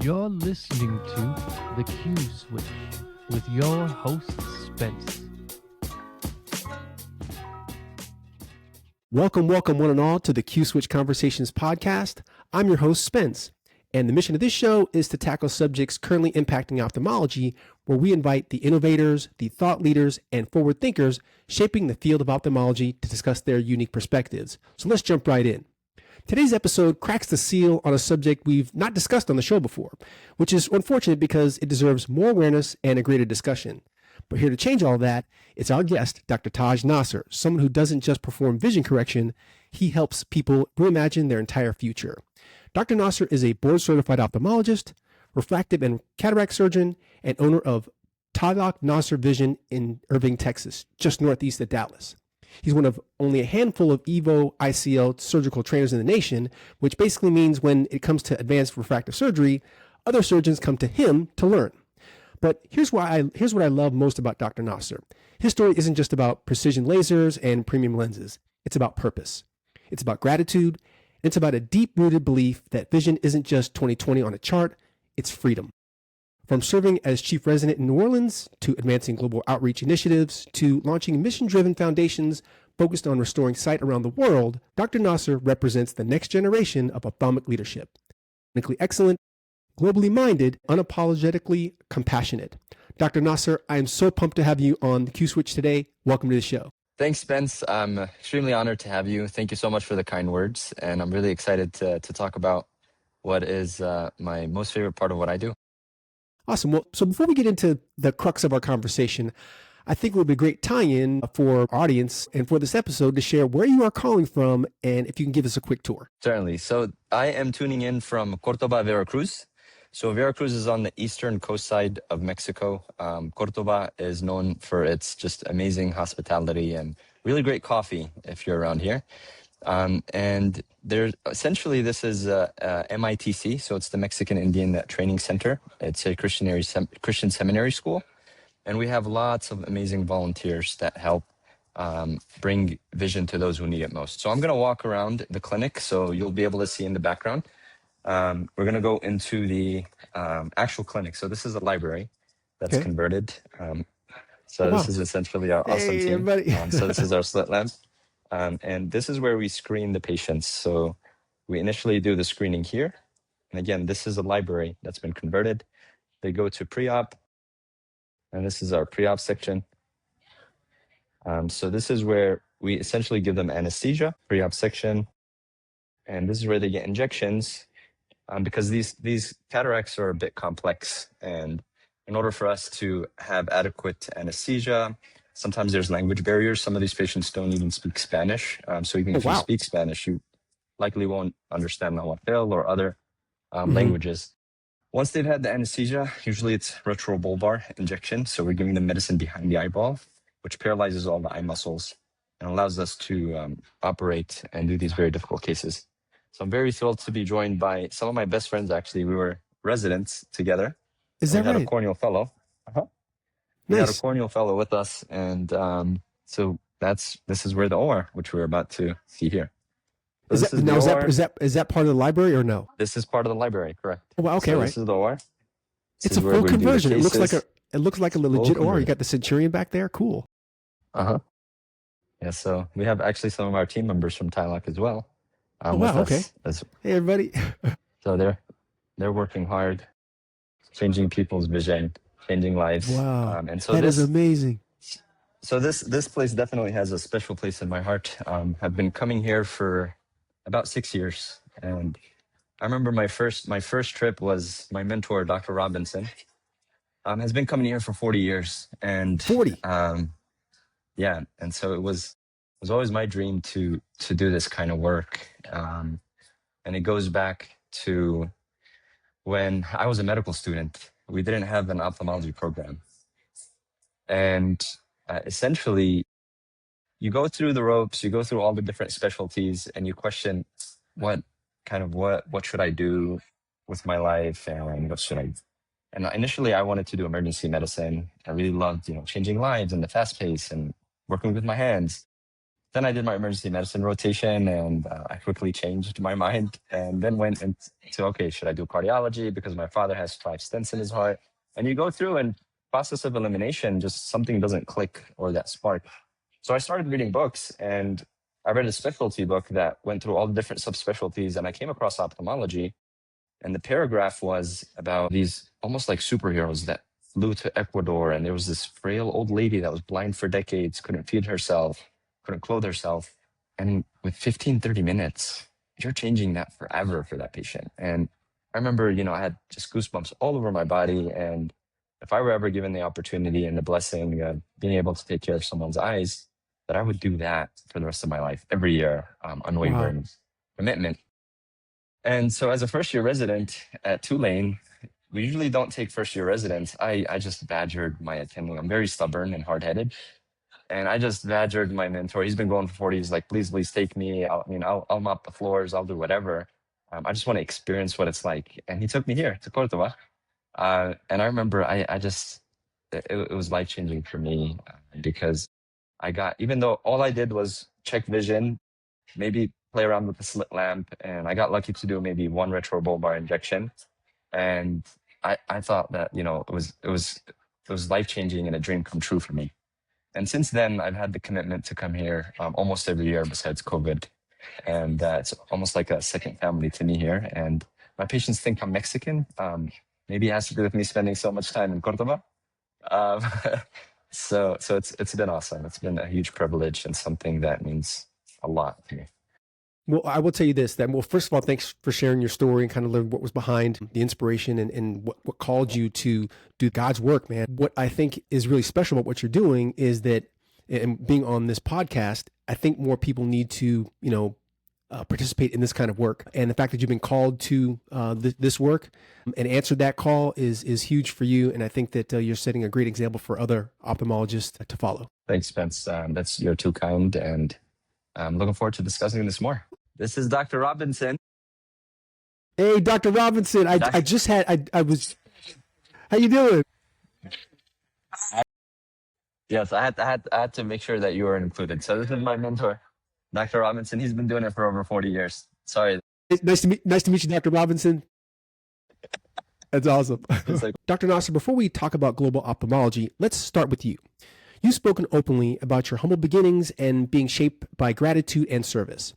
You're listening to The Q Switch with your host, Spence. Welcome, one and all, to the Q Switch Conversations podcast. I'm your host, Spence, and the mission of this show is to tackle subjects currently impacting ophthalmology, where we invite the innovators, the thought leaders, and forward thinkers shaping the field of ophthalmology to discuss their unique perspectives. So let's jump right in. Today's episode cracks the seal on a subject we've not discussed on the show before, which is unfortunate because it deserves more awareness and a greater discussion. But here to change all that, it's our guest, Dr. Taj Nasser, someone who doesn't just perform vision correction, he helps people reimagine their entire future. Dr. Nasser is a board-certified ophthalmologist, refractive and cataract surgeon, and owner of Taj Nasser Vision in Irving, Texas, just northeast of Dallas. He's one of only a handful of EVO ICL surgical trainers in the nation, which basically means when it comes to advanced refractive surgery, other surgeons come to him to learn. But here's what I love most about Dr. Nasser. His story isn't just about precision lasers and premium lenses. It's about purpose. It's about gratitude. And it's about a deep-rooted belief that vision isn't just 20/20 on a chart, it's freedom. From serving as chief resident in New Orleans, to advancing global outreach initiatives, to launching mission-driven foundations focused on restoring sight around the world, Dr. Nasser represents the next generation of ophthalmic leadership. Clinically excellent, globally minded, unapologetically compassionate. Dr. Nasser, I am so pumped to have you on the Q Switch today. Welcome to the show. Thanks, Spence. I'm extremely honored to have you. Thank you so much for the kind words. And I'm really excited to talk about what is my most favorite part of what I do. Awesome. Well, so before we get into the crux of our conversation, I think it would be a great tie-in for our audience and for this episode to share where you are calling from and if you can give us a quick tour. Certainly. So I am tuning in from Cordoba, Veracruz. So Veracruz is on the eastern coast side of Mexico. Cordoba is known for its just amazing hospitality and really great coffee if you're around here. And there's essentially, this is MITC, so it's the Mexican Indian Training Center. It's a Christian seminary school, and we have lots of amazing volunteers that help bring vision to those who need it most. So I'm going to walk around the clinic, so you'll be able to see in the background. We're going to go into the actual clinic. So this is a library that's converted. This is essentially our awesome team. So this is our slit lamp. And this is where we screen the patients. So we initially do the screening here. And again, this is a library that's been converted. They go to pre-op. And this is our pre-op section. So this is where we essentially give them anesthesia, pre-op section. And this is where they get injections because these cataracts are a bit complex. And in order for us to have adequate anesthesia, sometimes there's language barriers. Some of these patients don't even speak Spanish. So even if you speak Spanish, you likely won't understand Nahuatl or other languages. Once they've had the anesthesia, usually it's retrobulbar injection. So we're giving them medicine behind the eyeball, which paralyzes all the eye muscles and allows us to operate and do these very difficult cases. So I'm very thrilled to be joined by some of my best friends, actually. We were residents together. Is that right? We had a corneal fellow. We had a corneal fellow with us, and so this is where the OR, which we're about to see here. So is that part of the library or no? This is part of the library, correct? Oh, well, okay, so right. This is the OR. It's a full conversion. It looks like a legit OR. You got the Centurion back there. Cool. Yeah. So we have actually some of our team members from Tylock as well. Okay. Hey, everybody. So they're working hard, changing people's vision, changing lives. Wow. And so that is amazing. So this place definitely has a special place in my heart. I've been coming here for about 6 years. And I remember my first trip was my mentor, Dr. Robinson, has been coming here for 40 years. And 40? Yeah. And so it was always my dream to do this kind of work. And it goes back to when I was a medical student. We didn't have an ophthalmology program. And essentially, you go through the ropes, you go through all the different specialties, and you question what should I do with my life, and what should I. And initially, I wanted to do emergency medicine. I really loved, changing lives and the fast pace and working with my hands. Then I did my emergency medicine rotation, and I quickly changed my mind and then went into, okay, should I do cardiology? Because my father has 5 stents in his heart. And you go through and process of elimination, just something doesn't click or that spark. So I started reading books, and I read a specialty book that went through all the different subspecialties, and I came across ophthalmology. And the paragraph was about these almost like superheroes that flew to Ecuador. And there was this frail old lady that was blind for decades, couldn't feed herself, couldn't clothe herself. And with 15, 30 minutes, you're changing that forever for that patient. And I remember, I had just goosebumps all over my body. And if I were ever given the opportunity and the blessing of being able to take care of someone's eyes, that I would do that for the rest of my life, every year, unwavering commitment. And so as a first-year resident at Tulane, we usually don't take first-year residents. I just badgered my attending. I'm very stubborn and hard-headed. And I just badgered my mentor. He's been going for 40 years, like, please take me. I'll mop the floors. I'll do whatever. I just want to experience what it's like. And he took me here to Cordoba. And I remember it was life-changing for me because even though all I did was check vision, maybe play around with the slit lamp, and I got lucky to do maybe one retrobulbar injection. And I thought that, it was life-changing and a dream come true for me. And since then, I've had the commitment to come here almost every year besides COVID. And it's almost like a second family to me here. And my patients think I'm Mexican. Maybe it has to do with me spending so much time in Cordoba. So it's been awesome. It's been a huge privilege and something that means a lot to me. Well, I will tell you this, that, well, first of all, thanks for sharing your story and kind of learn what was behind the inspiration and what called you to do God's work, man. What I think is really special about what you're doing is that, and being on this podcast, I think more people need to, participate in this kind of work. And the fact that you've been called to this work and answered that call is huge for you. And I think that you're setting a great example for other ophthalmologists to follow. Thanks, Spence. You're too kind. And I'm looking forward to discussing this more. This is Dr. Robinson. Hey, Dr. Robinson. I was, how you doing? Yes, I had to make sure that you were included. So this is my mentor, Dr. Robinson. He's been doing it for over 40 years. Sorry. Nice to meet you, Dr. Robinson. That's awesome. Dr. Nasser, before we talk about global ophthalmology, let's start with you. You've spoken openly about your humble beginnings and being shaped by gratitude and service.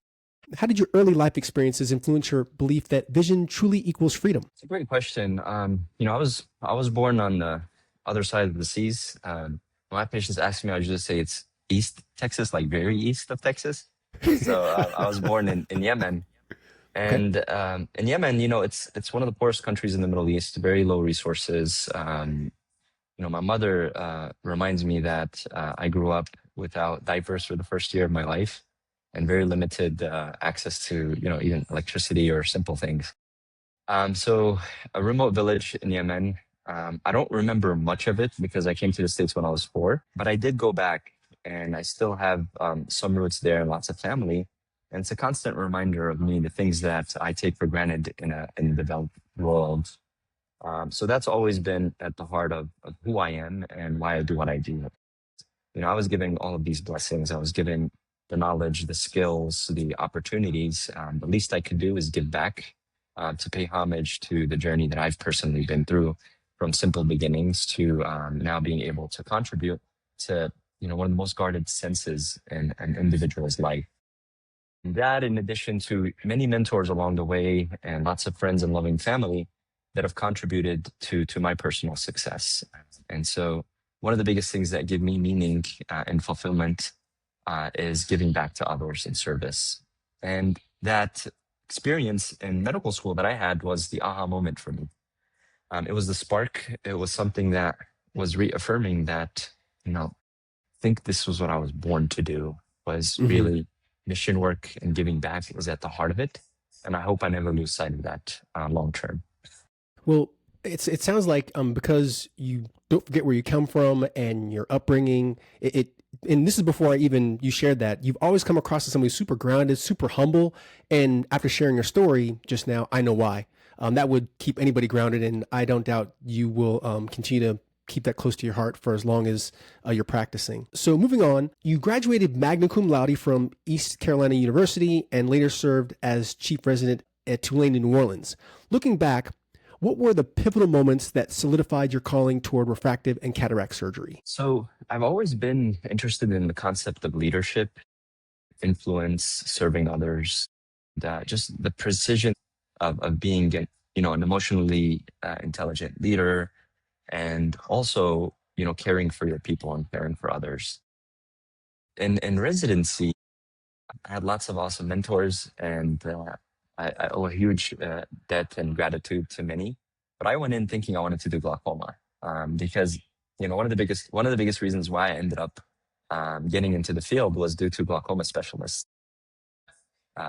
How did your early life experiences influence your belief that vision truly equals freedom? It's a great question. I was born on the other side of the seas. When my patients ask me, I usually say it's East Texas, like very east of Texas. So I was born in Yemen. And in Yemen, it's one of the poorest countries in the Middle East, very low resources. My mother reminds me that I grew up without diapers for the first year of my life and very limited access to, even electricity or simple things. So a remote village in Yemen, I don't remember much of it because I came to the States when I was 4, but I did go back and I still have some roots there and lots of family. And it's a constant reminder of me, the things that I take for granted in the developed world. So that's always been at the heart of who I am and why I do what I do. I was given all of these blessings. I was given the knowledge, the skills, the opportunities. The least I could do is give back to pay homage to the journey that I've personally been through, from simple beginnings to now being able to contribute to one of the most guarded senses in an individual's life. That, in addition to many mentors along the way and lots of friends and loving family that have contributed to my personal success. And so one of the biggest things that give me meaning and fulfillment is giving back to others in service. And that experience in medical school that I had was the aha moment for me. It was the spark. It was something that was reaffirming that, I think this was what I was born to do, was really mission work and giving back was at the heart of it. And I hope I never lose sight of that long term. Well, it sounds like because you don't forget where you come from and your upbringing, and this is before you shared that, you've always come across as somebody super grounded, super humble. And after sharing your story just now, I know why. That would keep anybody grounded, and I don't doubt you will continue keep that close to your heart for as long as you're practicing. So moving on, you graduated magna cum laude from East Carolina University and later served as chief resident at Tulane in New Orleans. Looking back, what were the pivotal moments that solidified your calling toward refractive and cataract surgery? So I've always been interested in the concept of leadership, influence, serving others, just the precision of being, an emotionally intelligent leader, and also, caring for your people and caring for others. In residency, I had lots of awesome mentors, and I owe a huge debt and gratitude to many. But I went in thinking I wanted to do glaucoma because one of the biggest reasons why I ended up getting into the field was due to glaucoma specialists.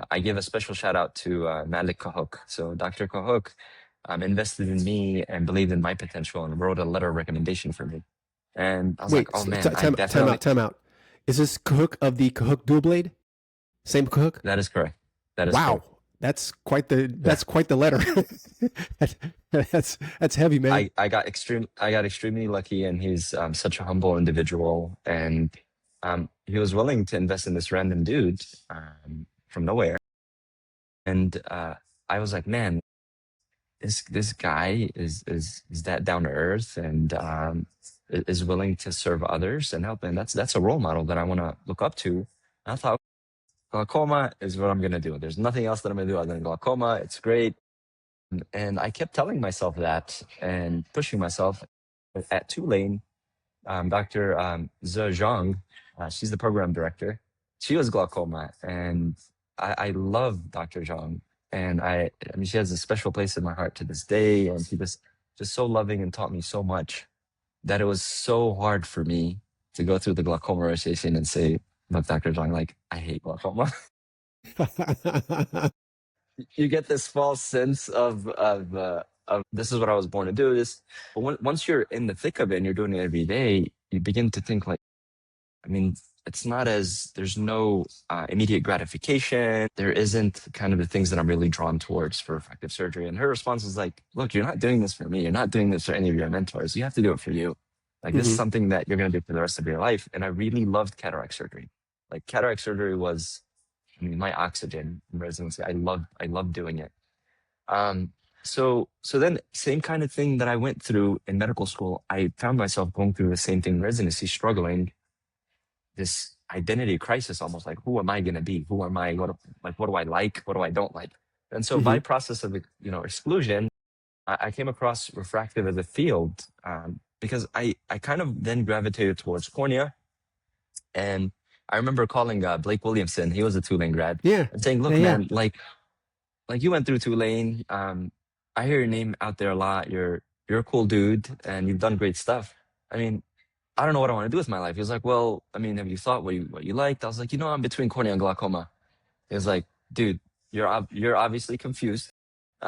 I give a special shout out to Malik Kahok. So Dr. Kahok invested in me and believed in my potential and wrote a letter of recommendation for me. And I was like, oh man, time out. Is this Kahok of the Kahok dual blade? Same Kahok? That is correct. That is wow. Correct. That's quite the letter. that's heavy, man. I got extremely lucky, and he's such a humble individual, and he was willing to invest in this random dude from nowhere. And I was like, man, this guy is that down to earth and is willing to serve others and help, and that's a role model that I want to look up to. And I thought, glaucoma is what I'm going to do. There's nothing else that I'm going to do other than glaucoma. It's great. And I kept telling myself that and pushing myself. At Tulane, Dr. Ze Zhang, she's the program director. She was glaucoma, and I love Dr. Zhang. And I mean, she has a special place in my heart to this day. And she was just so loving and taught me so much that it was so hard for me to go through the glaucoma rotation and say, look, Dr. Zhang, like, I hate glaucoma. You get this false sense of this is what I was born to do. This, but once you're in the thick of it and you're doing it every day, you begin to think like, I mean, there's no immediate gratification. There isn't kind of the things that I'm really drawn towards for refractive surgery. And her response was like, look, you're not doing this for me. You're not doing this for any of your mentors. You have to do it for you. Like, this is something that you're going to do for the rest of your life. And I really loved cataract surgery. Like, cataract surgery was, I mean, my oxygen in residency. I loved doing it. So then same kind of thing that I went through in medical school, I found myself going through the same thing in residency, struggling, this identity crisis, almost like, who am I going to be? Who am I? What do I like? What do I don't like? And so by process of, exclusion, I came across refractive as a field because I kind of then gravitated towards cornea. And I remember calling Blake Williamson. He was a Tulane grad. Yeah. And saying, look, man, like you went through Tulane. I hear your name out there a lot. You're a cool dude and you've done great stuff. I mean, I don't know what I want to do with my life. He was like, well, I mean, have you thought what you liked? I was like, I'm between cornea and glaucoma. He was like, dude, you're obviously confused.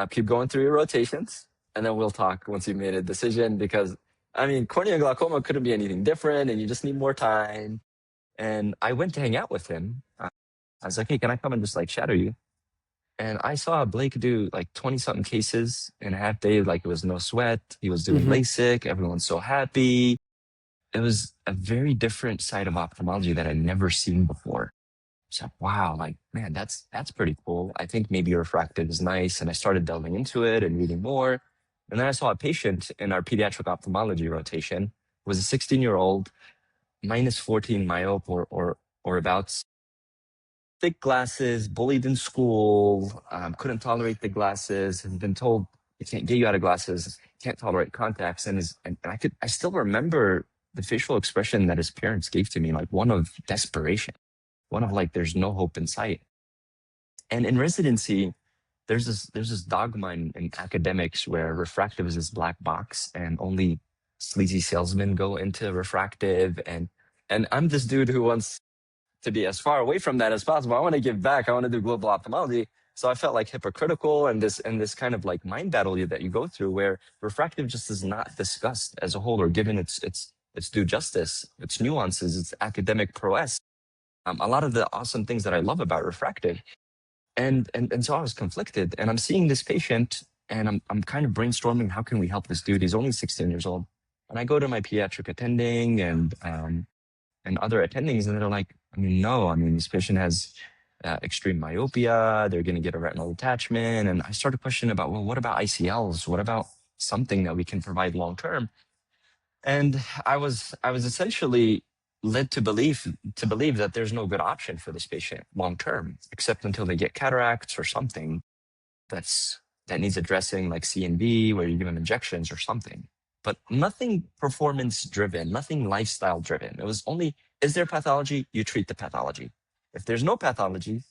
Keep going through your rotations and then we'll talk once you've made a decision, because I mean, cornea and glaucoma couldn't be anything different and you just need more time. And I went to hang out with him. I was like, hey, can I come and just like shadow you? And I saw Blake do like 20 something cases in a half day. Like, it was no sweat. He was doing LASIK. Everyone's so happy. It was a very different side of ophthalmology that I'd never seen before. So, wow, like, man, that's pretty cool. I think maybe refractive is nice. And I started delving into it and reading more. And then I saw a patient in our pediatric ophthalmology rotation. It was a 16-year-old, minus 14 myope or abouts. Thick glasses, bullied in school, couldn't tolerate the glasses, had been told, it can't get you out of glasses, can't tolerate contacts. And I still remember the facial expression that his parents gave to me, like one of desperation, one of like, there's no hope in sight. And in residency, there's this dogma in academics where refractive is this black box and only sleazy salesmen go into refractive. And I'm this dude who wants to be as far away from that as possible. I want to give back. I want to do global ophthalmology. So I felt like hypocritical and this kind of like mind battle that you go through where refractive just is not discussed as a whole or given its due justice, its nuances, its academic prowess. A lot of the awesome things that I love about refractive. And so I was conflicted, and I'm seeing this patient and I'm kind of brainstorming, how can we help this dude? He's only 16 years old. And I go to my pediatric attending and other attendings, and they're like, no, this patient has extreme myopia. They're going to get a retinal detachment. And I started questioning about, well, what about ICLs? What about something that we can provide long term? And I was essentially led to believe that there's no good option for this patient long term, except until they get cataracts or something that needs addressing, like CNV, where you give them injections or something. But nothing performance driven, nothing lifestyle driven. It was only, is there pathology? You treat the pathology. If there's no pathology,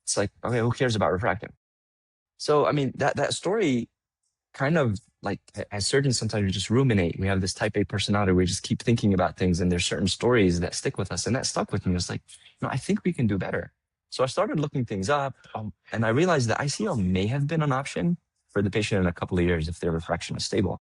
it's like, okay, who cares about refractive? So, that story kind of, like, as surgeons, sometimes we just ruminate. We have this type A personality. We just keep thinking about things, and there's certain stories that stick with us, and that stuck with me. It was like, no, I think we can do better. So I started looking things up, and I realized that ICL may have been an option for the patient in a couple of years if their refraction is stable.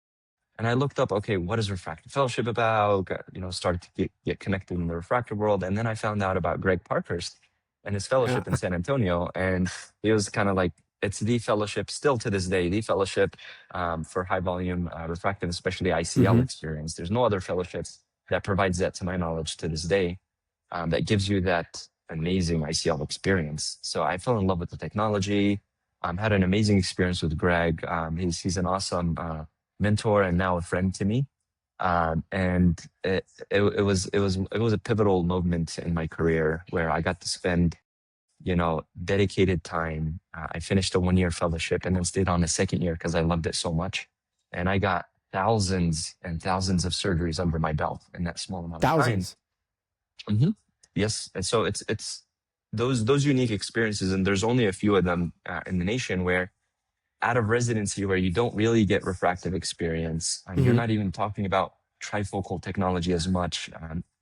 And I looked up, okay, what is refractive fellowship about? Started to get connected in the refractive world. And then I found out about Greg Parkhurst and his fellowship in San Antonio. And he was kind of like, it's the fellowship still to this day, the fellowship for high volume refractive, especially ICL experience. There's no other fellowship that provides that, to my knowledge, to this day, that gives you that amazing ICL experience. So I fell in love with the technology. Had an amazing experience with Greg. He's an awesome mentor and now a friend to me. And it was a pivotal moment in my career where I got to spend, dedicated time. I finished a 1-year fellowship and then stayed on a second year because I loved it so much. And I got thousands and thousands of surgeries under my belt in that small amount of time. Thousands. Yes. And so it's those unique experiences, and there's only a few of them in the nation, where out of residency, where you don't really get refractive experience, you're not even talking about trifocal technology as much.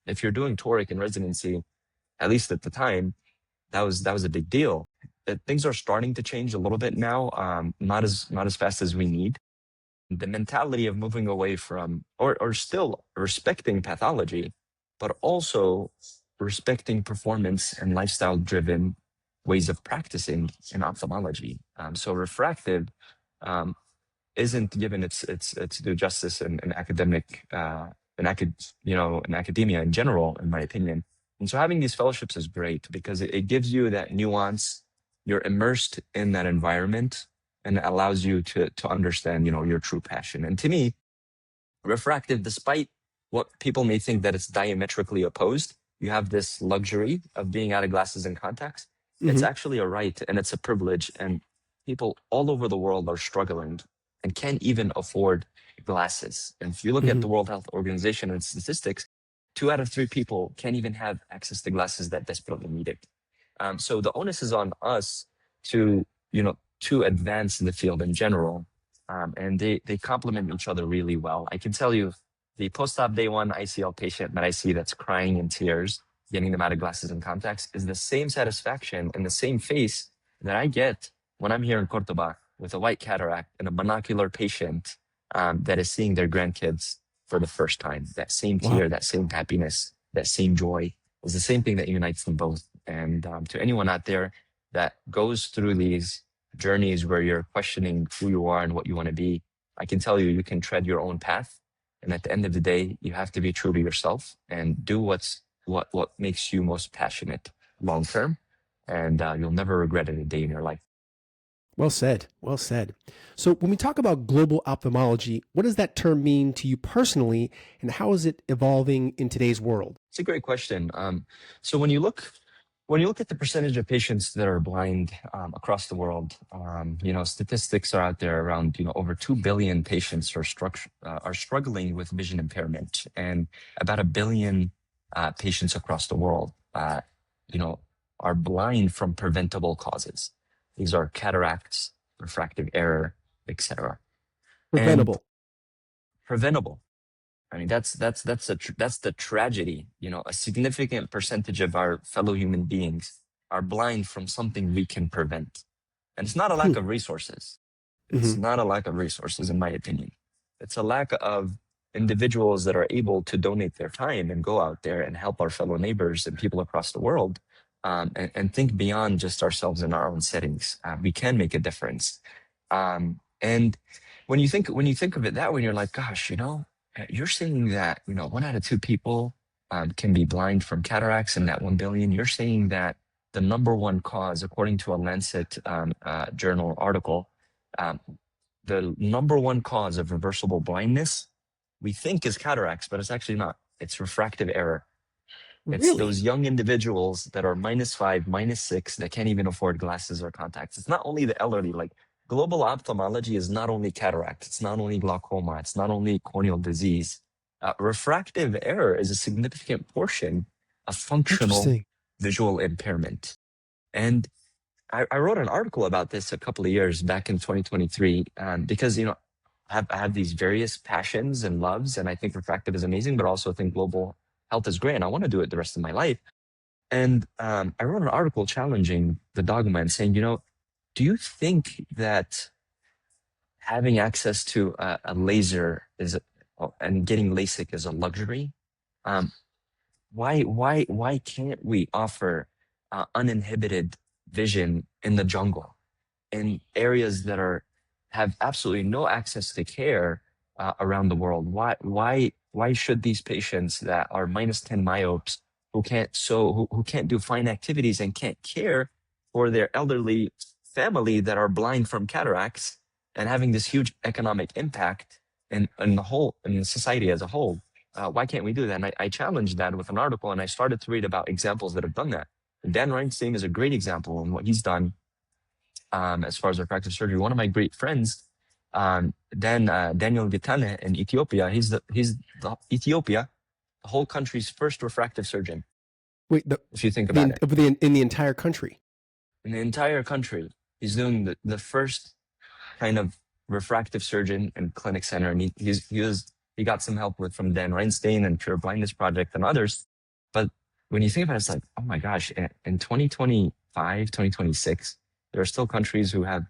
If you're doing toric in residency, at least at the time, that was a big deal. Things are starting to change a little bit now, not as fast as we need. The mentality of moving away from, or still respecting pathology, but also respecting performance and lifestyle-driven ways of practicing in ophthalmology. So refractive isn't given its due justice in academic, in academia in general, in my opinion. And so having these fellowships is great because it gives you that nuance. You're immersed in that environment, and it allows you to understand, your true passion. And to me, refractive, despite what people may think that it's diametrically opposed, you have this luxury of being out of glasses and contacts. It's actually a right and it's a privilege. And people all over the world are struggling and can't even afford glasses. And if you look at the World Health Organization and statistics, 2 out of 3 people can't even have access to glasses that desperately need it. So the onus is on us to advance in the field in general. And they complement each other really well. I can tell you, the post-op day 1 ICL patient that I see that's crying in tears, getting them out of glasses and contacts, is the same satisfaction and the same face that I get when I'm here in Cordoba with a white cataract and a monocular patient that is seeing their grandkids for the first time. That same tear, that same happiness, that same joy is the same thing that unites them both. And to anyone out there that goes through these journeys where you're questioning who you are and what you want to be, I can tell you, you can tread your own path. And at the end of the day, you have to be true to yourself and do what makes you most passionate long term. And you'll never regret it a day in your life. Well said. Well said. So when we talk about global ophthalmology, what does that term mean to you personally, and how is it evolving in today's world? It's a great question. So when you look at the percentage of patients that are blind across the world, statistics are out there around, over 2 billion patients are struggling with vision impairment, and about 1 billion patients across the world, are blind from preventable causes. These are cataracts, refractive error, etc. Preventable. Preventable. That's the tragedy. A significant percentage of our fellow human beings are blind from something we can prevent. And it's not a lack of resources. It's not a lack of resources, in my opinion. It's a lack of individuals that are able to donate their time and go out there and help our fellow neighbors and people across the world, and think beyond just ourselves in our own settings. We can make a difference. And when you think of it that way, you're like, gosh, you're saying that, 1 out of 2 people can be blind from cataracts in that 1 billion. You're saying that the number one cause, according to a Lancet journal article, um, the number one cause of reversible blindness, we think is cataracts, but it's actually not. It's refractive error. It's Really? those young individuals that are -5, -6 that can't even afford glasses or contacts. It's not only the elderly. Like global ophthalmology is not only cataract, it's not only glaucoma, it's not only corneal disease. Refractive error is a significant portion of functional Interesting. visual impairment. And I wrote an article about this a couple of years back in 2023 because, I have these various passions and loves, and I think refractive is amazing, but also think global health is great, and I want to do it the rest of my life. And I wrote an article challenging the dogma and saying, do you think that having access to a laser and getting LASIK is a luxury? Um, why can't we offer uninhibited vision in the jungle, in areas that have absolutely no access to care around the world? Why should these patients that are -10 myopes who can't do fine activities and can't care for their elderly family that are blind from cataracts and having this huge economic impact in the society as a whole? Why can't we do that? And I challenged that with an article, and I started to read about examples that have done that. Dan Reinstein is a great example in what he's done as far as refractive surgery. One of my great friends, Daniel Gitane in Ethiopia, he's the Ethiopia, the whole country's first refractive surgeon. Wait, If you think about it, in the entire country. in the entire country, he's doing the first kind of refractive surgeon and clinic center, and he got some help from Dan Reinstein and Pure Blindness Project and others. But when you think about it, it's like, oh my gosh, in 2025, 2026, there are still countries who have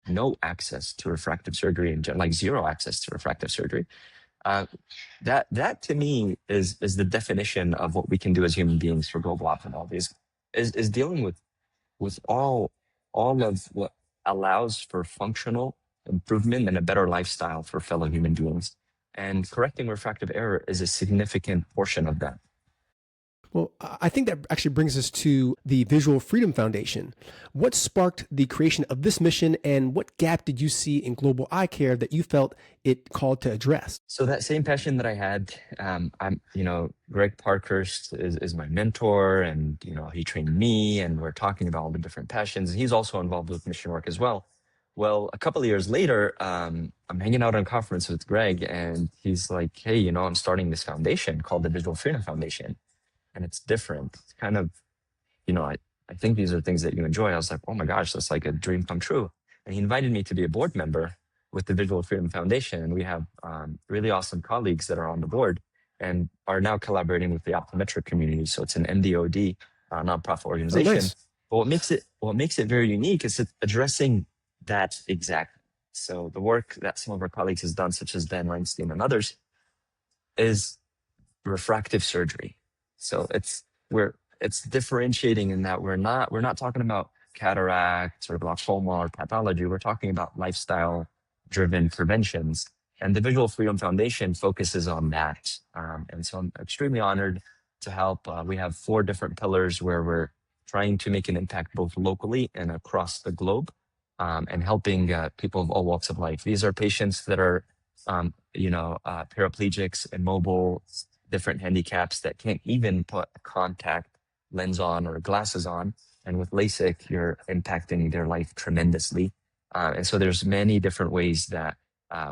no access to refractive surgery and like zero access to refractive surgery. That to me is the definition of what we can do as human beings for global ophthalmology is dealing with all of what allows for functional improvement and a better lifestyle for fellow human beings. And correcting refractive error is a significant portion of that. Well, I think that actually brings us to the Visual Freedom Foundation. What sparked the creation of this mission, and what gap did you see in global eye care that you felt it called to address? So that same passion that I had, Greg Parkhurst is my mentor, and, he trained me, and we're talking about all the different passions. And he's also involved with mission work as well. Well, a couple of years later, I'm hanging out on a conference with Greg, and he's like, hey, I'm starting this foundation called the Visual Freedom Foundation. And it's different. It's kind of, I think these are things that you enjoy. I was like, oh my gosh, that's like a dream come true. And he invited me to be a board member with the Visual Freedom Foundation. And we have really awesome colleagues that are on the board and are now collaborating with the optometric community. So it's an MDOD nonprofit organization. Oh, nice. But what makes it very unique is it's addressing that exactly. So the work that some of our colleagues has done, such as Dan Reinstein and others, is refractive surgery. So it's differentiating in that we're not talking about cataracts or glaucoma or pathology. We're talking about lifestyle driven preventions, and the Visual Freedom Foundation focuses on that. And so I'm extremely honored to help. We have 4 different pillars where we're trying to make an impact both locally and across the globe, and helping people of all walks of life. These are patients that are, paraplegics, immobile, different handicaps that can't even put a contact lens on or glasses on. And with LASIK, you're impacting their life tremendously. And so there's many different ways that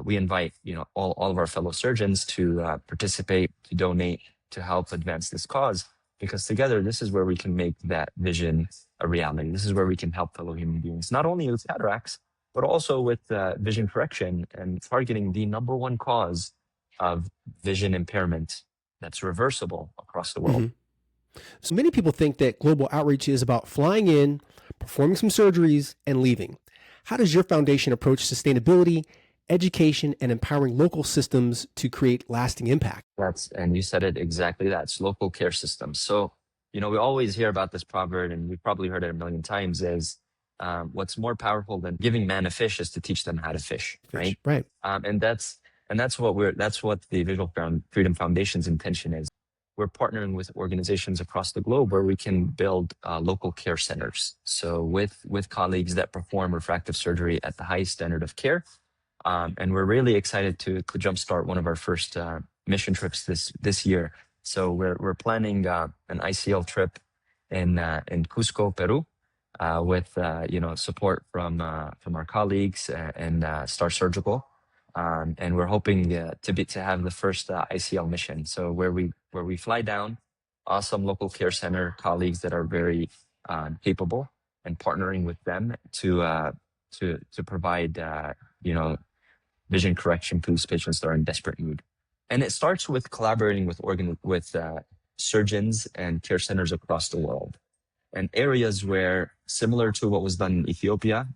we invite, all of our fellow surgeons to participate, to donate, to help advance this cause. Because together, this is where we can make that vision a reality. This is where we can help fellow human beings, not only with cataracts, but also with vision correction and targeting the number one cause of vision impairment that's reversible across the world. Mm-hmm. So many people think that global outreach is about flying in, performing some surgeries, and leaving. How does your foundation approach sustainability, education, and empowering local systems to create lasting impact? And you said it exactly, that's local care systems. So, we always hear about this proverb, and we've probably heard it a million times, is what's more powerful than giving man a fish is to teach them how to fish, right? Right. And And that's what the Freedom Foundation's intention is. We're partnering with organizations across the globe where we can build local care centers. So with colleagues that perform refractive surgery at the highest standard of care. And we're really excited to jumpstart one of our first mission trips this year. So we're planning an ICL trip in Cusco, Peru, with support from our colleagues and Star Surgical. And we're hoping to have the first ICL mission. So where we fly down, awesome local care center colleagues that are very capable, and partnering with them to provide vision correction to these patients that are in desperate need. And it starts with collaborating with surgeons and care centers across the world, and areas where, similar to what was done in Ethiopia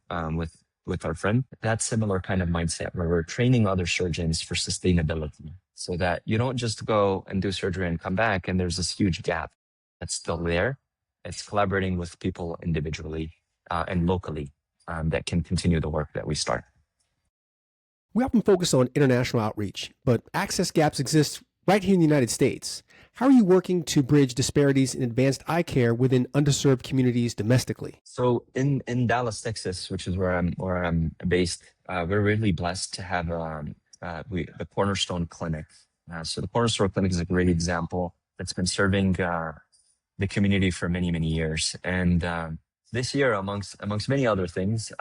with our friend, that similar kind of mindset where we're training other surgeons for sustainability, so that you don't just go and do surgery and come back and there's this huge gap that's still there. It's collaborating with people individually and locally that can continue the work that we start. We often focus on international outreach, but access gaps exist right here in the United States. How are you working to bridge disparities in advanced eye care within underserved communities domestically? So in Dallas, Texas, which is where I'm based, we're really blessed to have the Cornerstone Clinic. So the Cornerstone Clinic is a great example that's been serving the community for many, many years. And this year, amongst many other things,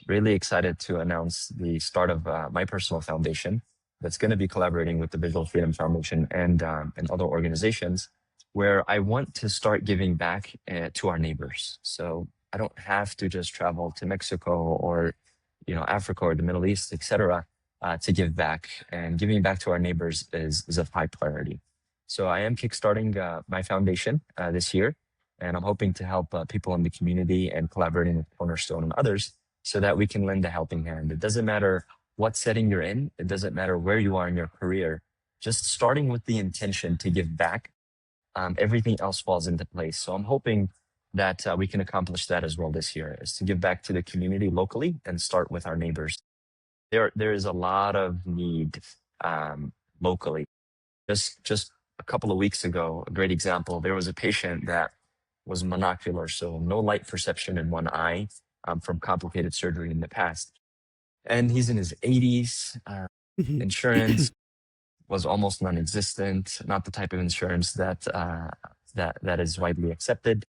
really excited to announce the start of my personal foundation that's going to be collaborating with the Visual Freedom Foundation and other organizations, where I want to start giving back to our neighbors. So I don't have to just travel to Mexico or Africa or the Middle East, etc., to give back. And giving back to our neighbors is of high priority. So I am kickstarting my foundation this year. And I'm hoping to help people in the community and collaborating with Cornerstone and others so that we can lend a helping hand. It doesn't matter what setting you're in. It doesn't matter where you are in your career. Just starting with the intention to give back, everything else falls into place. So I'm hoping that we can accomplish that as well this year, is to give back to the community locally and start with our neighbors. There is a lot of need locally. Just a couple of weeks ago, a great example, there was a patient that was monocular, so no light perception in one eye from complicated surgery in the past. And he's in his 80s. Insurance was almost non-existent, not the type of insurance that is widely accepted.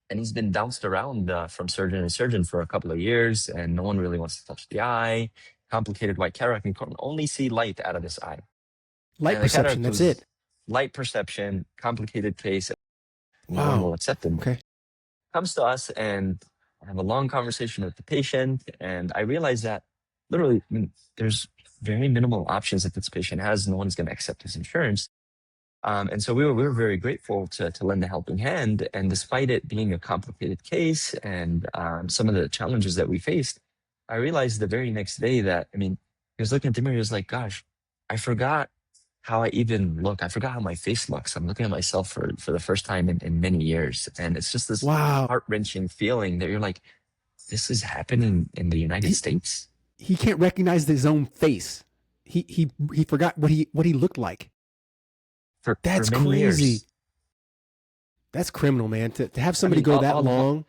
And he's been bounced around from surgeon to surgeon for a couple of years, and no one really wants to touch the eye. Complicated white cataract, and you can only see light out of this eye. Light perception, that's it. Light perception, complicated case. No Wow. one will accept him. Okay. Comes to us, and I have a long conversation with the patient, and I realize that literally, there's very minimal options that this patient has. No one's going to accept his insurance. And so we were very grateful to lend a helping hand. And despite it being a complicated case and some of the challenges that we faced, I realized the very next day that, he was looking at the mirror, he was like, gosh, I forgot how I even look. I forgot how my face looks. I'm looking at myself for the first time in many years. And it's just this heart-wrenching feeling that you're like, this is happening in the United States. He can't recognize his own face. He forgot what he looked like. That's for many crazy. Years. That's criminal, man. To have somebody go that long,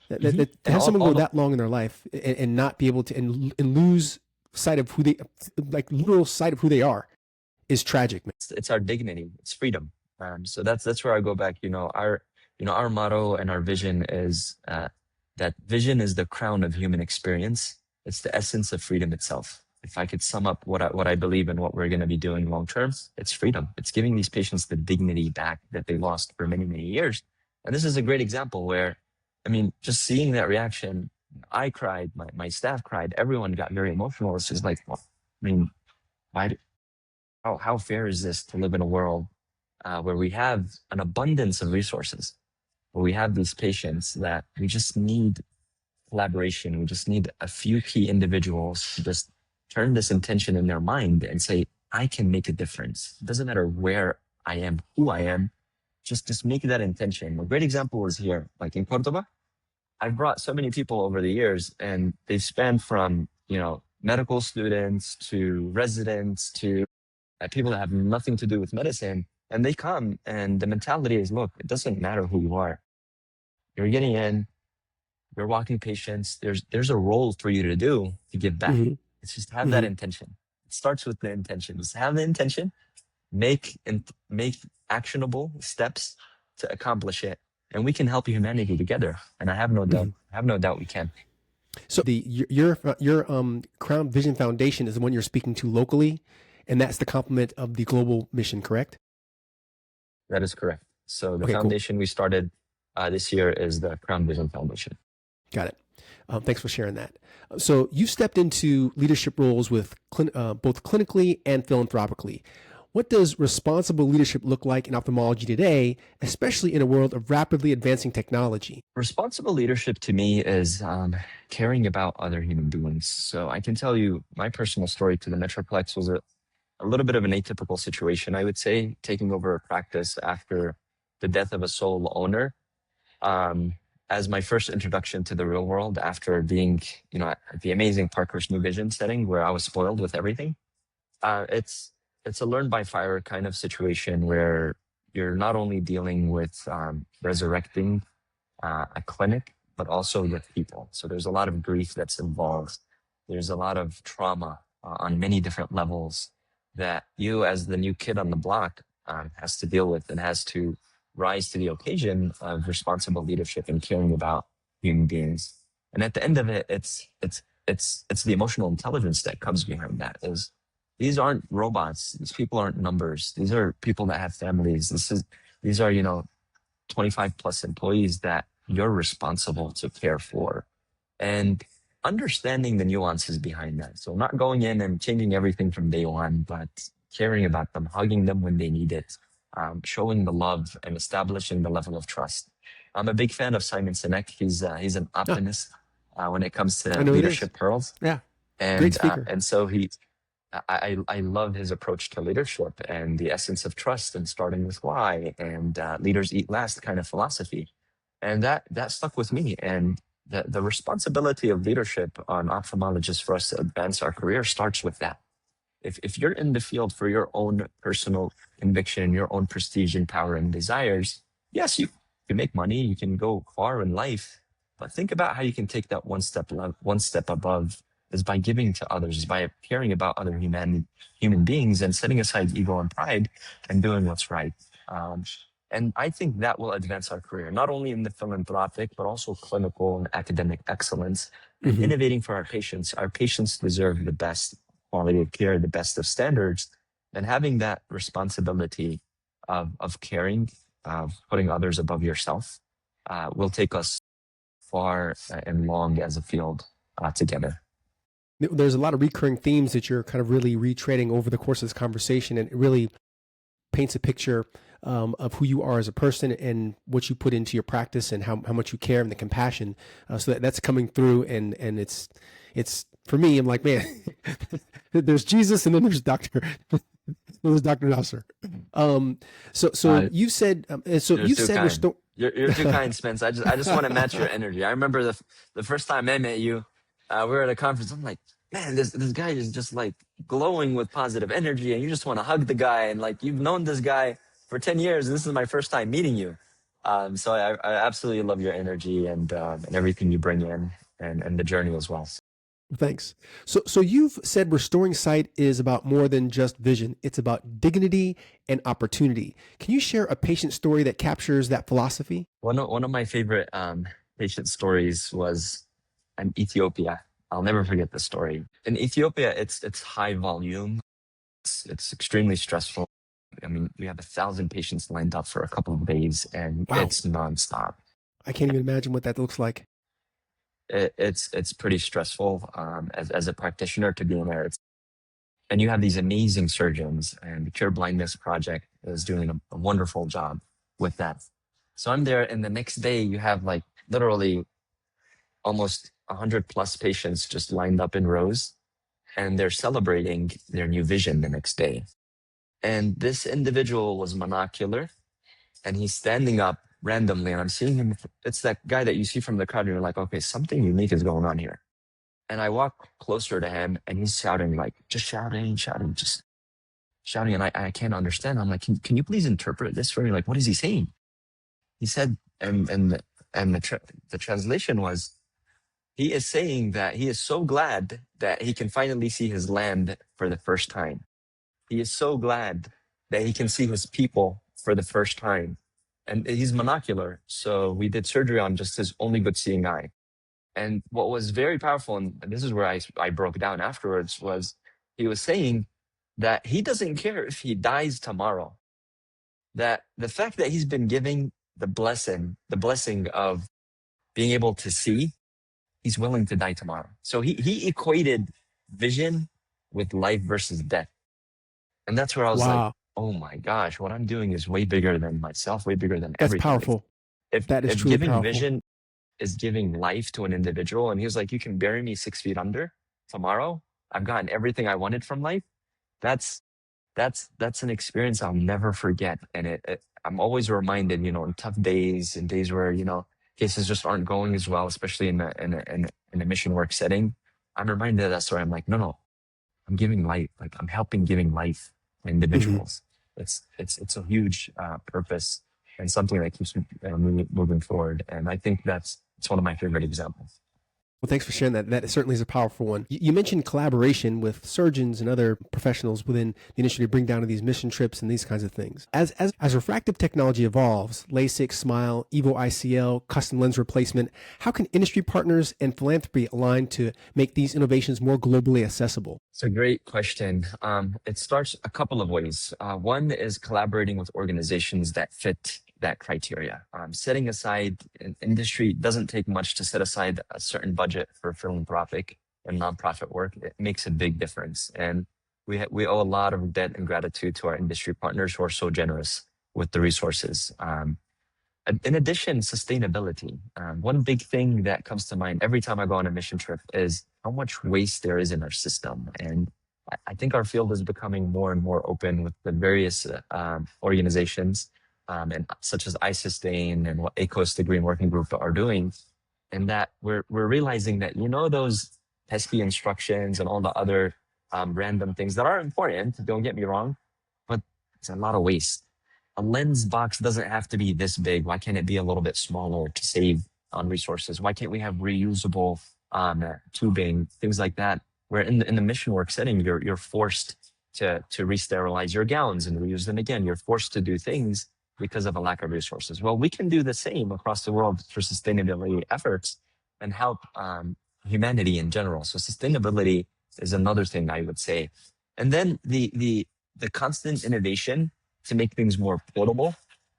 to have someone go that long in their life and not be able to and lose sight of who they, like literal sight of who they are, is tragic, man. It's our dignity. It's freedom. So that's where I go back. Our motto and our vision is that vision is the crown of human experience. It's the essence of freedom itself. If I could sum up what I believe and what we're going to be doing long term, it's freedom. It's giving these patients the dignity back that they lost for many, many years. And this is a great example where, just seeing that reaction, I cried, my staff cried, everyone got very emotional. It's just like, how fair is this to live in a world where we have an abundance of resources, where we have these patients that we just need collaboration. We just need a few key individuals to just turn this intention in their mind and say, I can make a difference. It doesn't matter where I am, who I am, just make that intention. A great example is here, like in Cordoba. I've brought so many people over the years, and they've spanned from, medical students to residents to people that have nothing to do with medicine. And they come and the mentality is, look, it doesn't matter who you are. You're getting in, you're walking patients. There's a role for you to do to give back. Mhm. It's just have that intention. It starts with the intention. Just have the intention, make actionable steps to accomplish it. And we can help humanity together. And I have no doubt we can. So your Crown Vision Foundation is the one you're speaking to locally, and that's the complement of the global mission, correct? That is correct. So the Okay, foundation we started this year is the Crown Vision Foundation. Got it. Thanks for sharing that. So you stepped into leadership roles with both clinically and philanthropically. What does responsible leadership look like in ophthalmology today, especially in a world of rapidly advancing technology? Responsible leadership to me is caring about other human beings. So I can tell you my personal story to the Metroplex was a little bit of an atypical situation, I would say, taking over a practice after the death of a sole owner. As my first introduction to the real world after being, at the amazing Parkhurst New Vision setting where I was spoiled with everything. It's a learn by fire kind of situation where you're not only dealing with resurrecting a clinic, but also with people. So there's a lot of grief that's involved. There's a lot of trauma on many different levels that you as the new kid on the block has to deal with and has to rise to the occasion of responsible leadership and caring about human beings. And at the end of it, it's the emotional intelligence that comes behind that. Is these aren't robots. These people aren't numbers. These are people that have families. These are 25 plus employees that you're responsible to care for, and understanding the nuances behind that. So not going in and changing everything from day one, but caring about them, hugging them when they need it, showing the love and establishing the level of trust. I'm a big fan of Simon Sinek. He's an optimist when it comes to leadership pearls. Yeah, and great speaker. And so I love his approach to leadership and the essence of trust and starting with why and leaders eat last kind of philosophy. And that stuck with me. And the responsibility of leadership on ophthalmologists for us to advance our career starts with that. If you're in the field for your own personal conviction, your own prestige and power and desires, yes, you can make money, you can go far in life, but think about how you can take that one step above is by giving to others, is by caring about other human beings and setting aside ego and pride and doing what's right. And I think that will advance our career, not only in the philanthropic, but also clinical and academic excellence and innovating for our patients. Our patients deserve the best quality of care, the best of standards, and having that responsibility of caring, putting others above yourself, will take us far and long as a field together. There's a lot of recurring themes that you're kind of really retreading over the course of this conversation, and it really paints a picture of who you are as a person and what you put into your practice and how much you care and the compassion. So that's coming through, and it's for me, I'm like, man, there's Jesus and then there's Dr. Nasser. So you said, you're too kind, Spence. I just want to match your energy. I remember the first time I met you, we were at a conference. I'm like, man, this guy is just like glowing with positive energy, and you just want to hug the guy, and like you've known this guy for 10 years. And this is my first time meeting you. So I absolutely love your energy and everything you bring in and the journey as well. Thanks. So you've said restoring sight is about more than just vision. It's about dignity and opportunity. Can you share a patient story that captures that philosophy? One of my favorite patient stories was in Ethiopia. I'll never forget the story. In Ethiopia, it's high volume. It's extremely stressful. I mean, we have 1,000 patients lined up for a couple of days, and it's nonstop. I can't even imagine what that looks like. It's pretty stressful as a practitioner to be in there. And you have these amazing surgeons, and the Cure Blindness Project is doing a wonderful job with that. So I'm there, and the next day you have like literally almost 100 plus patients just lined up in rows, and they're celebrating their new vision the next day. And this individual was monocular, and he's standing up randomly, and I'm seeing him. It's that guy that you see from the crowd, and you're like, okay, something unique is going on here. And I walk closer to him and he's shouting, like, just shouting, just shouting. And I can't understand. I'm like, can you please interpret this for me? Like, what is he saying? He said, the translation was, he is saying that he is so glad that he can finally see his land for the first time. He is so glad that he can see his people for the first time. And he's monocular. So we did surgery on just his only good seeing eye. And what was very powerful, and this is where I broke down afterwards, was he was saying that he doesn't care if he dies tomorrow. That the fact that he's been giving the blessing of being able to see, he's willing to die tomorrow. So he equated vision with life versus death. And that's where I was like, Wow. oh my gosh, what I'm doing is way bigger than myself, way bigger than That's everything. powerful. If That is if truly giving powerful. vision is giving life to an individual, and he was like, you can bury me 6 feet under tomorrow. I've gotten everything I wanted from life. That's an experience I'll never forget. And I'm always reminded, in tough days and days where, cases just aren't going as well, especially in a mission work setting. I'm reminded of that story. I'm like, no, I'm giving life. Like, I'm helping giving life to individuals. It's a huge purpose and something that keeps me moving forward. And I think it's one of my favorite examples. Well, thanks for sharing that. That certainly is a powerful one. You mentioned collaboration with surgeons and other professionals within the industry to bring down to these mission trips and these kinds of things. As refractive technology evolves, LASIK, SMILE, EVO ICL, custom lens replacement, how can industry partners and philanthropy align to make these innovations more globally accessible? It's a great question. It starts a couple of ways. One is collaborating with organizations that fit that criteria. Setting aside, industry doesn't take much to set aside a certain budget for philanthropic and nonprofit work. It makes a big difference. And we owe a lot of debt and gratitude to our industry partners who are so generous with the resources. In addition, sustainability. One big thing that comes to mind every time I go on a mission trip is how much waste there is in our system. And I think our field is becoming more and more open with the various organizations and such as iSustain and what ACOS, the Green Working Group, are doing. And that we're realizing that, those pesky instructions and all the other random things that are important, don't get me wrong, but it's a lot of waste. A lens box doesn't have to be this big. Why can't it be a little bit smaller to save on resources? Why can't we have reusable tubing, things like that? Where in the mission work setting, you're forced to re-sterilize your gowns and reuse them again. You're forced to do things because of a lack of resources. Well, we can do the same across the world for sustainability efforts and help humanity in general. So sustainability is another thing I would say. And then the constant innovation to make things more portable,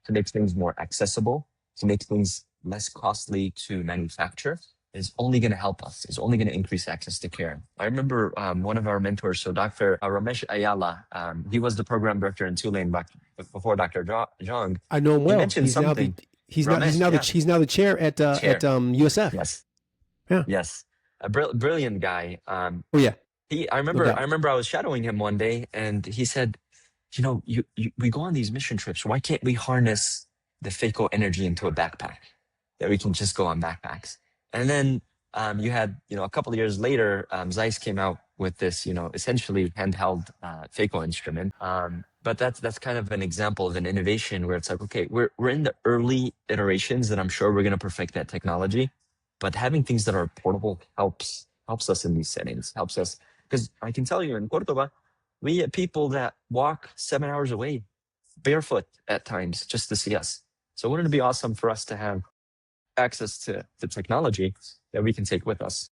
to make things more accessible, to make things less costly to manufacture is only going to help us, is only going to increase access to care. I remember one of our mentors, so Dr. Ramesh Ayala, he was the program director in Tulane back before Dr. Zhang. I know him well. He mentioned something. He's now the chair at USF. Yes. Yeah. Yes. A brilliant guy. Oh yeah. I remember I was shadowing him one day and he said, we go on these mission trips. Why can't we harness the phaco energy into a backpack that we can just go on backpacks? And then you had, a couple of years later, Zeiss came out with this, essentially handheld phaco instrument. But that's kind of an example of an innovation where it's like, okay, we're in the early iterations and I'm sure we're going to perfect that technology. But having things that are portable helps us in these settings, helps us. Because I can tell you in Cordoba, we get people that walk 7 hours away barefoot at times just to see us. So wouldn't it be awesome for us to have access to the technology that we can take with us?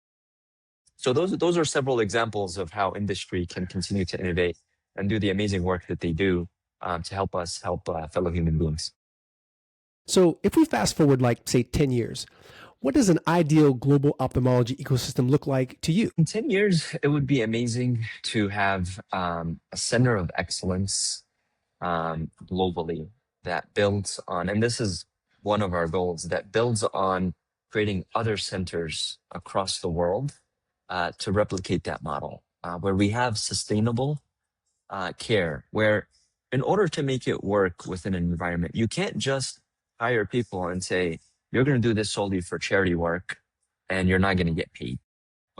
So those are several examples of how industry can continue to innovate and do the amazing work that they do to help us help fellow human beings. So if we fast forward, say 10 years, what does an ideal global ophthalmology ecosystem look like to you? In 10 years, it would be amazing to have a center of excellence globally that builds on, and this is one of our goals, that builds on creating other centers across the world to replicate that model, where we have sustainable care, where in order to make it work within an environment, you can't just hire people and say, you're going to do this solely for charity work and you're not going to get paid.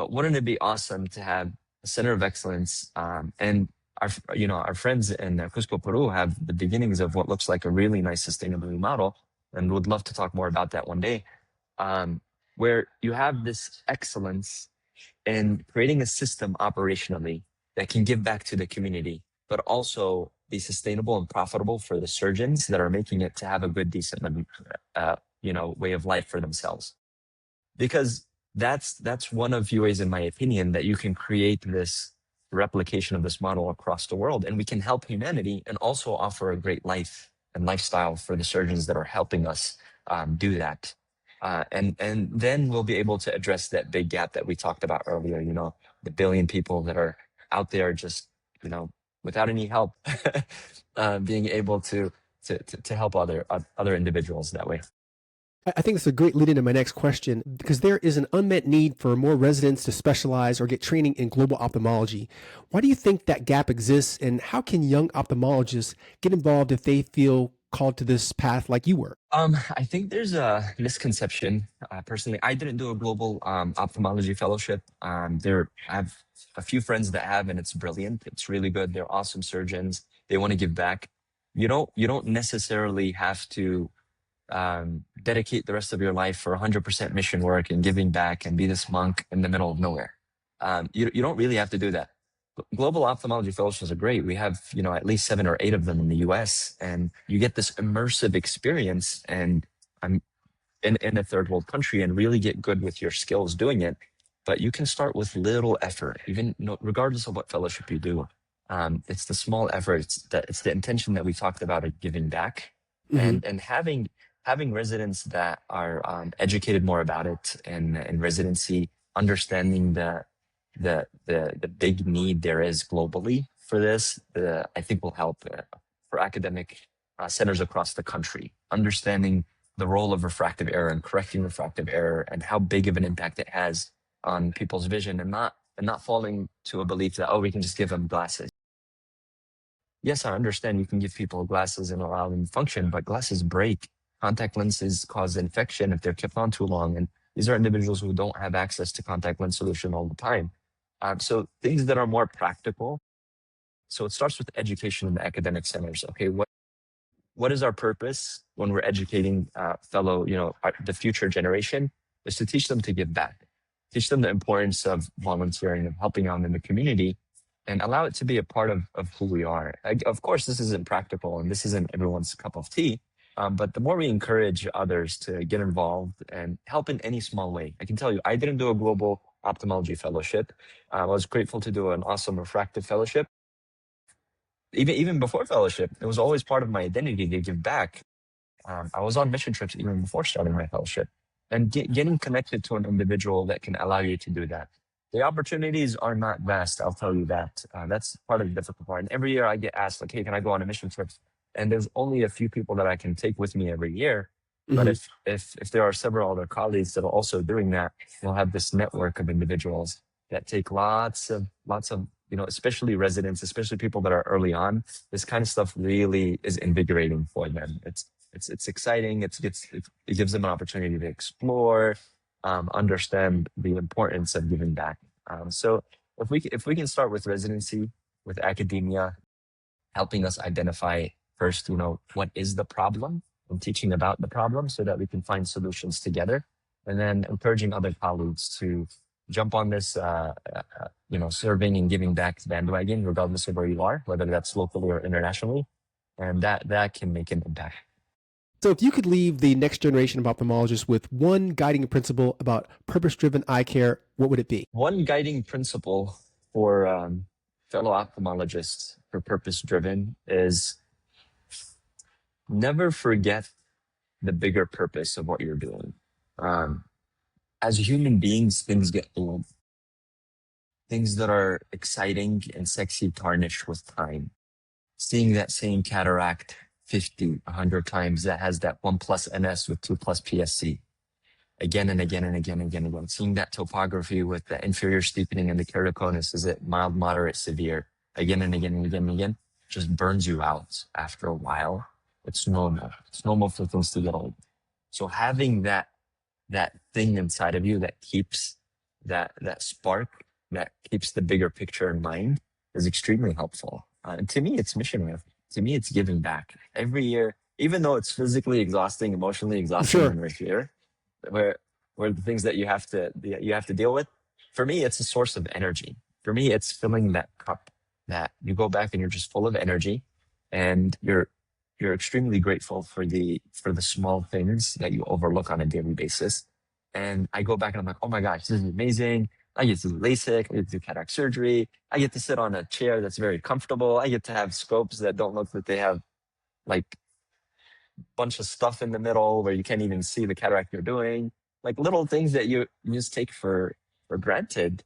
But wouldn't it be awesome to have a center of excellence? And our friends in Cusco, Peru have the beginnings of what looks like a really nice sustainability model, and would love to talk more about that one day, where you have this excellence in creating a system operationally that can give back to the community, but also be sustainable and profitable for the surgeons that are making it to have a good, decent, way of life for themselves. Because that's one of few ways, in my opinion, that you can create this replication of this model across the world, and we can help humanity and also offer a great life and lifestyle for the surgeons that are helping us do that. And then we'll be able to address that big gap that we talked about earlier. The billion people that are out there just without any help, being able to help other individuals that way. I think that's a great lead into my next question, because there is an unmet need for more residents to specialize or get training in global ophthalmology. Why do you think that gap exists, and how can young ophthalmologists get involved if they feel called to this path like you were? I think there's a misconception. Personally, I didn't do a global ophthalmology fellowship. I have a few friends that have, and it's brilliant. It's really good. They're awesome surgeons. They want to give back. You don't necessarily have to dedicate the rest of your life for 100% mission work and giving back and be this monk in the middle of nowhere. You don't really have to do that. Global ophthalmology fellowships are great. We have, at least 7 or 8 of them in the US, and you get this immersive experience, and I'm in a third world country, and really get good with your skills doing it. But you can start with little effort, even regardless of what fellowship you do. It's the small efforts, it's the intention that we talked about of giving back, and having residents that are educated more about it, and in residency, understanding the big need there is globally for this, I think will help for academic centers across the country, understanding the role of refractive error and correcting refractive error, and how big of an impact it has on people's vision, and not falling to a belief that, we can just give them glasses. Yes, I understand you can give people glasses and allow them to function, but glasses break. Contact lenses cause infection if they're kept on too long. And these are individuals who don't have access to contact lens solution all the time. So things that are more practical. So it starts with education in the academic centers. Okay, what is our purpose when we're educating the future generation? Is to teach them to give back, teach them the importance of volunteering, of helping out in the community, and allow it to be a part of who we are. Of course, this isn't practical, and this isn't everyone's cup of tea. But the more we encourage others to get involved and help in any small way. I can tell you, I didn't do a global ophthalmology fellowship. I was grateful to do an awesome refractive fellowship. Even before fellowship, it was always part of my identity to give back. I was on mission trips even before starting my fellowship, and getting connected to an individual that can allow you to do that. The opportunities are not vast, I'll tell you that. That's part of the difficult part. And every year I get asked, like, hey, can I go on a mission trip? And there's only a few people that I can take with me every year. But if there are several other colleagues that are also doing that, we'll have this network of individuals that take lots of, especially residents, especially people that are early on. This kind of stuff really is invigorating for them. It's exciting. It gives them an opportunity to explore, understand the importance of giving back. So if we can start with residency, with academia, helping us identify first, what is the problem, and teaching about the problem so that we can find solutions together, and then encouraging other colleagues to jump on this, serving and giving back bandwagon, regardless of where you are, whether that's locally or internationally, and that can make an impact. So if you could leave the next generation of ophthalmologists with one guiding principle about purpose-driven eye care, what would it be? One guiding principle for fellow ophthalmologists for purpose-driven is never forget the bigger purpose of what you're doing. As human beings, things get old. Things that are exciting and sexy tarnish with time. Seeing that same cataract 50, 100 times that has that 1+ NS with 2+ PSC. Again and again and again and again and again. Seeing that topography with the inferior steepening and the keratoconus, is it mild, moderate, severe? Again and again and again and again. Just burns you out after a while. It's normal. It's normal for things to get old. So having that thing inside of you that keeps that spark that keeps the bigger picture in mind is extremely helpful. And to me, it's mission work. To me, it's giving back every year, even though it's physically exhausting, emotionally exhausting when we're here, where the things that you have to deal with. For me, it's a source of energy. For me, it's filling that cup that you go back and you're just full of energy, and you're extremely grateful for the small things that you overlook on a daily basis. And I go back and I'm like, oh my gosh, this is amazing. I get to do LASIK, I get to do cataract surgery. I get to sit on a chair that's very comfortable. I get to have scopes that don't look like they have like a bunch of stuff in the middle where you can't even see the cataract you're doing. Like little things that you just take for granted,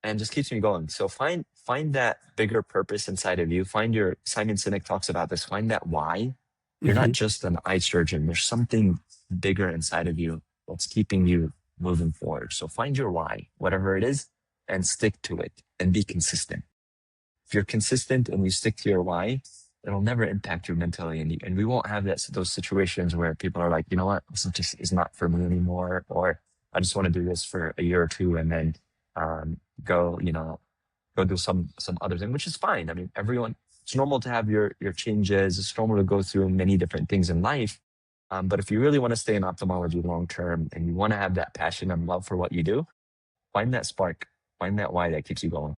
and just keeps me going. So find that bigger purpose inside of you. Find your, Simon Sinek talks about this, find that why. You're not just an eye surgeon. There's something bigger inside of you that's keeping you moving forward. So find your why, whatever it is, and stick to it and be consistent. If you're consistent and you stick to your why, it'll never impact you mentally. And we won't have those situations where people are like, you know what, this just is not for me anymore, or I just want to do this for a year or two and then go do some other thing, which is fine. I mean, it's normal to have your changes. It's normal to go through many different things in life. But if you really want to stay in ophthalmology long term and you want to have that passion and love for what you do, find that spark, find that why that keeps you going.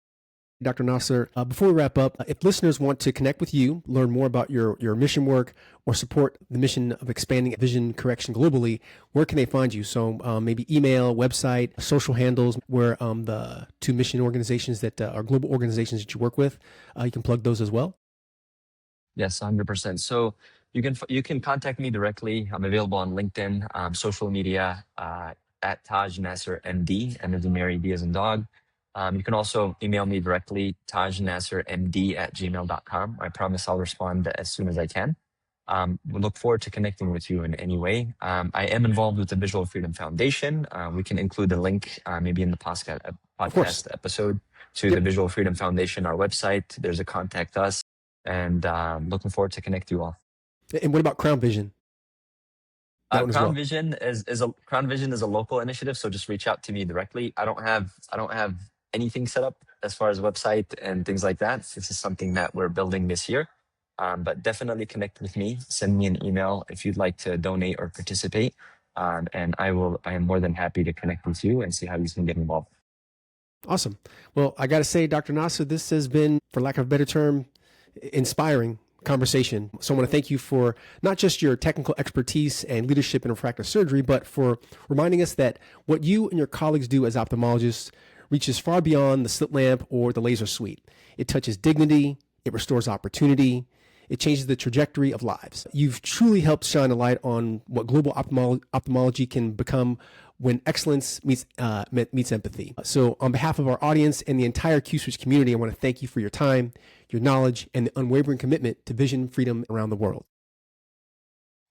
Dr. Nasser, before we wrap up, if listeners want to connect with you, learn more about your mission work, or support the mission of expanding vision correction globally, where can they find you? So maybe email, website, social handles, where the two mission organizations that are global organizations that you work with, you can plug those as well. Yes, 100%. So you can contact me directly. I'm available on LinkedIn, social media, at Taj Nasser MD, M as in Mary, D as in dog. You can also email me directly, tajnassermd@gmail.com. I promise I'll respond as soon as I can. We look forward to connecting with you in any way. I am involved with the Visual Freedom Foundation. We can include the link maybe in the podcast episode to the Visual Freedom Foundation, our website. There's a contact us, and looking forward to connect you all. And what about Crown Vision? Crown Vision is a local initiative, so just reach out to me directly. I don't have anything set up as far as website and things like that. This is something that we're building this year. But definitely connect with me. Send me an email if you'd like to donate or participate. And I am more than happy to connect with you and see how you can get involved. Awesome. Well, I got to say, Dr. Nasser, this has been, for lack of a better term, inspiring conversation. So I want to thank you for not just your technical expertise and leadership in refractive surgery, but for reminding us that what you and your colleagues do as ophthalmologists reaches far beyond the slit lamp or the laser suite. It touches dignity, it restores opportunity, it changes the trajectory of lives. You've truly helped shine a light on what global ophthalmology can become when excellence meets empathy. So on behalf of our audience and the entire Q-Switch community, I want to thank you for your time, your knowledge, and the unwavering commitment to vision freedom around the world.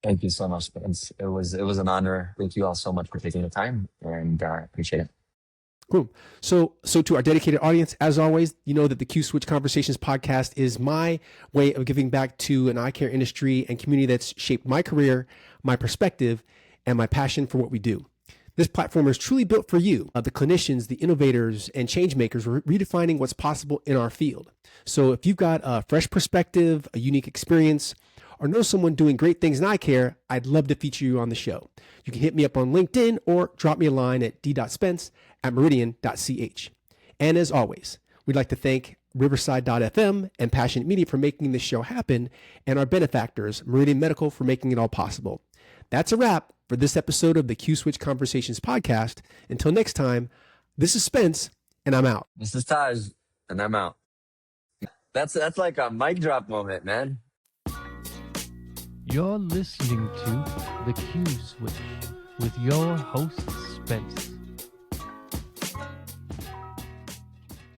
Thank you so much, Spence. It was an honor. Thank you all so much for taking the time, and appreciate it. Cool. So to our dedicated audience, as always, you know that the Q-Switch Conversations podcast is my way of giving back to an eye care industry and community that's shaped my career, my perspective, and my passion for what we do. This platform is truly built for you, the clinicians, the innovators, and change makers redefining what's possible in our field. So if you've got a fresh perspective, a unique experience, or know someone doing great things in eye care, I'd love to feature you on the show. You can hit me up on LinkedIn or drop me a line at d.spence@meridian.ch. And as always, we'd like to thank Riverside.fm and Passionate Media for making this show happen, and our benefactors, Meridian Medical, for making it all possible. That's a wrap for this episode of the Q-Switch Conversations podcast. Until next time, this is Spence, and I'm out. This is Taj, and I'm out. That's like a mic drop moment, man. You're listening to The Q-Switch with your host, Spence.